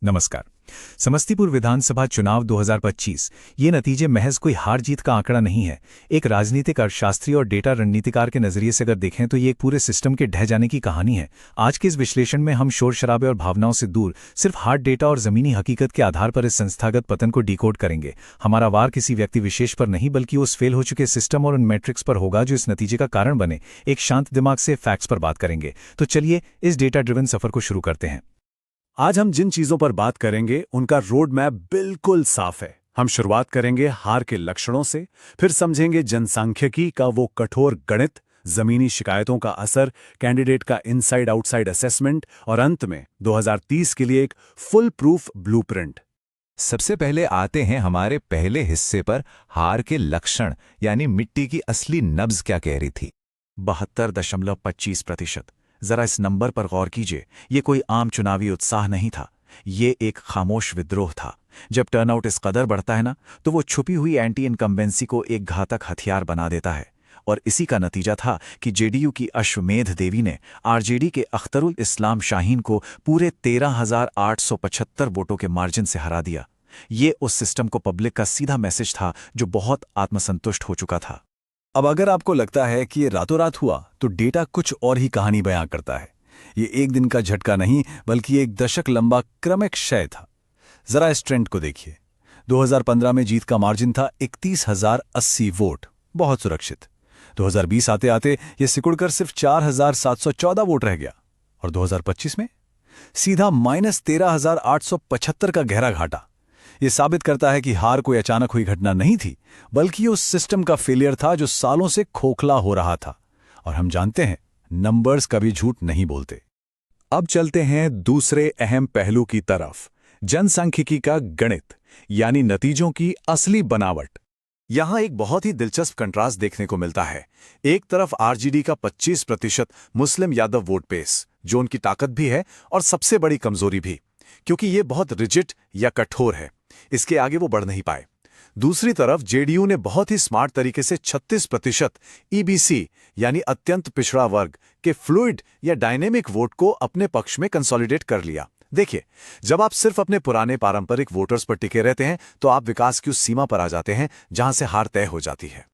नमस्कार। समस्तीपुर विधानसभा चुनाव 2025 ये नतीजे महज कोई हार जीत का आंकड़ा नहीं है। एक राजनीतिक अर्थशास्त्री और डेटा रणनीतिकार के नजरिए से अगर देखें तो ये एक पूरे सिस्टम के ढह जाने की कहानी है। आज के इस विश्लेषण में हम शोर शराबे और भावनाओं से दूर सिर्फ हार्ड डेटा और जमीनी हकीकत के आधार पर इस संस्थागत पतन को डिकोड करेंगे। हमारा वार किसी व्यक्ति विशेष पर नहीं बल्कि उस फेल हो चुके सिस्टम और उन मैट्रिक्स पर होगा जो इस नतीजे का कारण बने। एक शांत दिमाग से फैक्ट्स पर बात करेंगे। तो चलिए इस डेटा ड्रिवन सफर को शुरू करते हैं। आज हम जिन चीजों पर बात करेंगे उनका रोड मैप बिल्कुल साफ है। हम शुरुआत करेंगे हार के लक्षणों से, फिर समझेंगे जनसांख्यिकी का वो कठोर गणित, जमीनी शिकायतों का असर, कैंडिडेट का इनसाइड आउटसाइड असेसमेंट और अंत में 2030 के लिए एक फुल प्रूफ ब्लूप्रिंट। सबसे पहले आते हैं हमारे पहले हिस्से पर, हार के लक्षण यानी मिट्टी की असली नब्ज क्या कह रही थी। 72.25%। जरा इस नंबर पर गौर कीजिए। ये कोई आम चुनावी उत्साह नहीं था, ये एक खामोश विद्रोह था। जब टर्नआउट इस कदर बढ़ता है ना, तो वो छुपी हुई एंटी इनकम्बेंसी को एक घातक हथियार बना देता है। और इसी का नतीजा था कि जेडीयू की अश्वमेध देवी ने आरजेडी के अख्तरुल इस्लाम शाहीन को पूरे 13,875 वोटों के मार्जिन से हरा दिया। ये उस सिस्टम को पब्लिक का सीधा मैसेज था जो बहुत आत्मसंतुष्ट हो चुका था। अब अगर आपको लगता है कि ये रातों रात हुआ, तो डेटा कुछ और ही कहानी बयां करता है। ये एक दिन का झटका नहीं बल्कि एक दशक लंबा क्रमिक क्षय था। जरा इस ट्रेंड को देखिए। 2015 में जीत का मार्जिन था 31,080 वोट, बहुत सुरक्षित। 2020 आते आते ये सिकुड़कर सिर्फ 4,714 वोट रह गया। और 2025 में सीधा -13,875 का गहरा घाटा। ये साबित करता है कि हार कोई अचानक हुई घटना नहीं थी, बल्कि उस सिस्टम का फेलियर था जो सालों से खोखला हो रहा था। और हम जानते हैं, नंबर्स कभी झूठ नहीं बोलते। अब चलते हैं दूसरे अहम पहलू की तरफ, जनसांख्यिकी का गणित यानी नतीजों की असली बनावट। यहां एक बहुत ही दिलचस्प कंट्रास्ट देखने को मिलता है। एक तरफ आरजेडी का 25% मुस्लिम यादव वोट बेस, जो उनकी ताकत भी है और सबसे बड़ी कमजोरी भी, क्योंकि ये बहुत रिजिड या कठोर है। इसके आगे वो बढ़ नहीं पाए। दूसरी तरफ जेडीयू ने बहुत ही स्मार्ट तरीके से 36% ईबीसी यानी अत्यंत पिछड़ा वर्ग के फ्लूइड या डायनेमिक वोट को अपने पक्ष में कंसोलिडेट कर लिया। देखिए, जब आप सिर्फ अपने पुराने पारंपरिक वोटर्स पर टिके रहते हैं तो आप विकास की उस सीमा पर आ जाते हैं जहां से हार तय हो जाती है।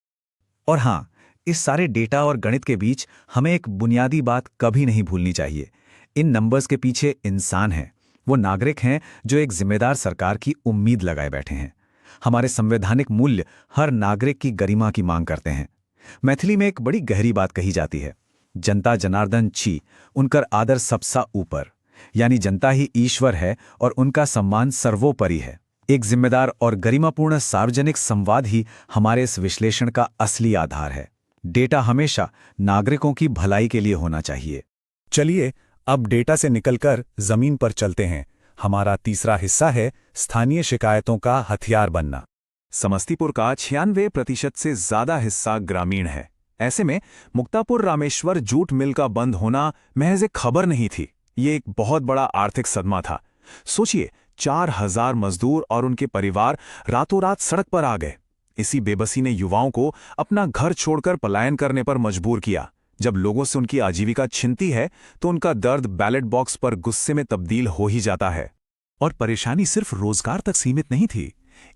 और हाँ, इस सारे डेटा और गणित के बीच हमें एक बुनियादी बात कभी नहीं भूलनी चाहिए। इन नंबर्स के पीछे इंसान हैं। वो नागरिक हैं जो एक जिम्मेदार सरकार की उम्मीद लगाए बैठे हैं। हमारे संवैधानिक मूल्य हर नागरिक की गरिमा की मांग करते हैं। मैथिली में एक बड़ी गहरी बात कही जाती है, जनता जनार्दन छी, उनकर आदर सबसा ऊपर। यानी जनता ही ईश्वर है और उनका सम्मान सर्वोपरि है। एक जिम्मेदार और गरिमापूर्ण सार्वजनिक संवाद ही हमारे इस विश्लेषण का असली आधार है। डेटा हमेशा नागरिकों की भलाई के लिए होना चाहिए। चलिए अब डेटा से निकलकर जमीन पर चलते हैं। हमारा तीसरा हिस्सा है स्थानीय शिकायतों का हथियार बनना। समस्तीपुर का 96% से ज्यादा हिस्सा ग्रामीण है। ऐसे में मुक्तापुर रामेश्वर जूट मिल का बंद होना महज एक खबर नहीं थी, ये एक बहुत बड़ा आर्थिक सदमा था। सोचिए, 4,000 मजदूर और उनके परिवार रातों रात सड़क पर आ गए। इसी बेबसी ने युवाओं को अपना घर छोड़कर पलायन करने पर मजबूर किया। जब लोगों से उनकी आजीविका छिनती है तो उनका दर्द बैलेट बॉक्स पर गुस्से में तब्दील हो ही जाता है। और परेशानी सिर्फ रोजगार तक सीमित नहीं थी।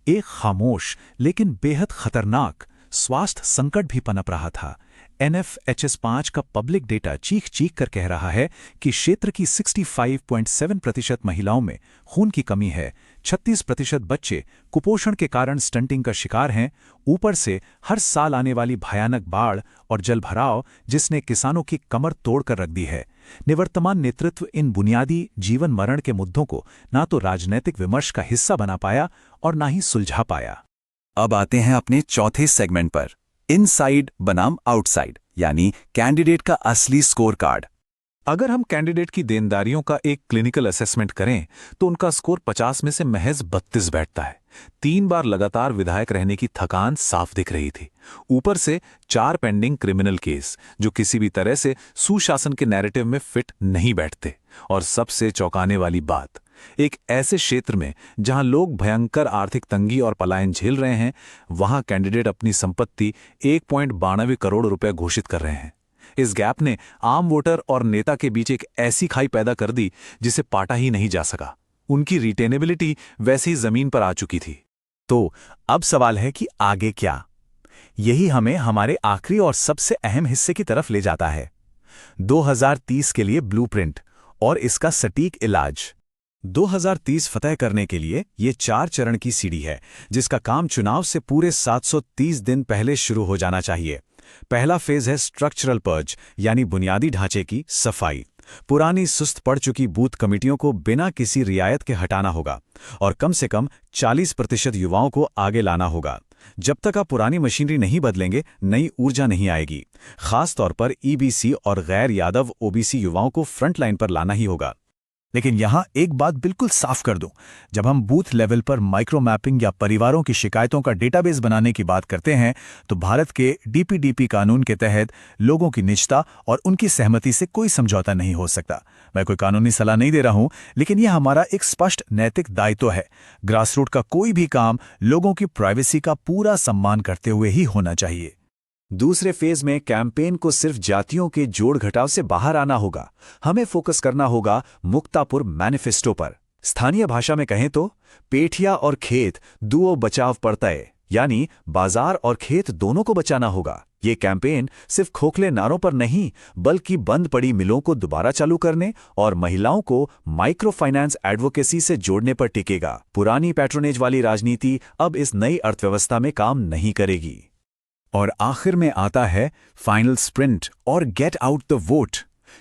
एक खामोश लेकिन बेहद खतरनाक स्वास्थ्य संकट भी पनप रहा था। NFHS5 का पब्लिक डेटा चीख चीख कर कह रहा है कि क्षेत्र की 65.7% महिलाओं में खून की कमी है। 36% बच्चे कुपोषण के कारण स्टंटिंग का शिकार हैं। ऊपर से हर साल आने वाली भयानक बाढ़ और जलभराव जिसने किसानों की कमर तोड़कर रख दी है। निवर्तमान नेतृत्व इन बुनियादी जीवन मरण के मुद्दों को ना तो राजनैतिक विमर्श का हिस्सा बना पाया और ना ही सुलझा पाया। अब आते हैं अपने चौथे सेगमेंट पर, इनसाइड बनाम आउटसाइड यानी कैंडिडेट का असली स्कोर कार्ड। अगर हम कैंडिडेट की देनदारियों का एक क्लिनिकल असेसमेंट करें तो उनका स्कोर 50 में से महज 32 बैठता है। 3 बार लगातार विधायक रहने की थकान साफ दिख रही थी। ऊपर से 4 पेंडिंग क्रिमिनल केस जो किसी भी तरह से सुशासन के नैरेटिव में फिट नहीं बैठते। और सबसे चौंकाने वाली बात, एक ऐसे क्षेत्र में जहां लोग भयंकर आर्थिक तंगी और पलायन झेल रहे हैं, वहां कैंडिडेट अपनी संपत्ति 1.92 करोड़ रुपए घोषित कर रहे हैं। इस गैप ने आम वोटर और नेता के बीच एक ऐसी खाई पैदा कर दी जिसे पाटा ही नहीं जा सका। उनकी रिटेनेबिलिटी वैसे ही जमीन पर आ चुकी थी। तो अब सवाल है कि आगे क्या? यही हमें हमारे आखिरी और सबसे अहम हिस्से की तरफ ले जाता है, 2030 के लिए ब्लूप्रिंट और इसका सटीक इलाज। 2030 फतह करने के लिए ये 4 चरण की सीढ़ी है, जिसका काम चुनाव से पूरे 730 दिन पहले शुरू हो जाना चाहिए। पहला फेज है स्ट्रक्चरल पर्ज, यानी बुनियादी ढांचे की सफाई। पुरानी सुस्त पड़ चुकी बूथ कमेटियों को बिना किसी रियायत के हटाना होगा और कम से कम 40% युवाओं को आगे लाना होगा। जब तक आप पुरानी मशीनरी नहीं बदलेंगे, नई ऊर्जा नहीं आएगी। खास तौर पर ईबीसी और गैर यादव ओबीसी युवाओं को फ्रंट लाइन पर लाना ही होगा। लेकिन यहां एक बात बिल्कुल साफ कर दूं, जब हम बूथ लेवल पर माइक्रो मैपिंग या परिवारों की शिकायतों का डेटाबेस बनाने की बात करते हैं, तो भारत के डीपीडीपी कानून के तहत लोगों की निजता और उनकी सहमति से कोई समझौता नहीं हो सकता। मैं कोई कानूनी सलाह नहीं दे रहा हूं, लेकिन यह हमारा एक स्पष्ट नैतिक दायित्व है। ग्रासरूट का कोई भी काम लोगों की प्राइवेसी का पूरा सम्मान करते हुए ही होना चाहिए। दूसरे फेज में कैंपेन को सिर्फ जातियों के जोड़ घटाव से बाहर आना होगा। हमें फोकस करना होगा मुक्तापुर मैनिफेस्टो पर। स्थानीय भाषा में कहें तो पेठिया और खेत दुओ बचाव पड़तय, यानी बाजार और खेत दोनों को बचाना होगा। ये कैंपेन सिर्फ खोखले नारों पर नहीं, बल्कि बंद पड़ी मिलों को दोबारा चालू करने और महिलाओं को माइक्रो फाइनेंस एडवोकेसी से जोड़ने पर टिकेगा। पुरानी पैट्रोनेज वाली राजनीति अब इस नई अर्थव्यवस्था में काम नहीं करेगी। और आखिर में आता है फाइनल स्प्रिंट और गेट आउट द वोट।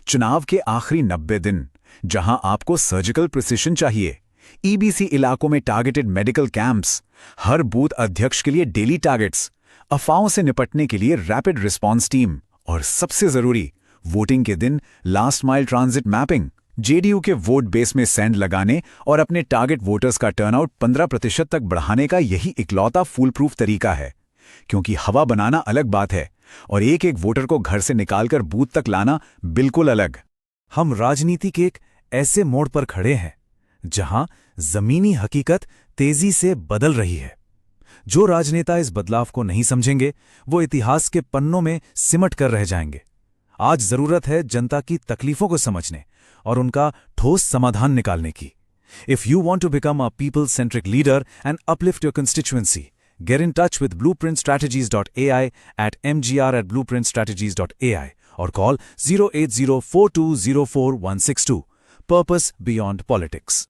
चुनाव के आखिरी 90 दिन, जहां आपको सर्जिकल प्रिसिशन चाहिए, ईबीसी इलाकों में टारगेटेड मेडिकल कैंप्स, हर बूथ अध्यक्ष के लिए डेली टारगेट्स, अफवाहों से निपटने के लिए रैपिड रिस्पॉन्स टीम, और सबसे जरूरी, वोटिंग के दिन last mile transit mapping. JDU के वोट बेस में सैंड लगाने और अपने टारगेट वोटर्स का टर्नआउट 15% तक बढ़ाने का यही इकलौता फूल प्रूफ तरीका है। क्योंकि हवा बनाना अलग बात है और एक एक वोटर को घर से निकालकर बूथ तक लाना बिल्कुल अलग। हम राजनीति के एक ऐसे मोड़ पर खड़े हैं जहां जमीनी हकीकत तेजी से बदल रही है। जो राजनेता इस बदलाव को नहीं समझेंगे, वो इतिहास के पन्नों में सिमट कर रह जाएंगे। आज जरूरत है जनता की तकलीफों को समझने और उनका ठोस समाधान निकालने की। If you want to become a people centric leader and uplift your constituency, get in touch with blueprintstrategies.ai at mgr@blueprintstrategies.ai or call 08042040162. Purpose beyond politics.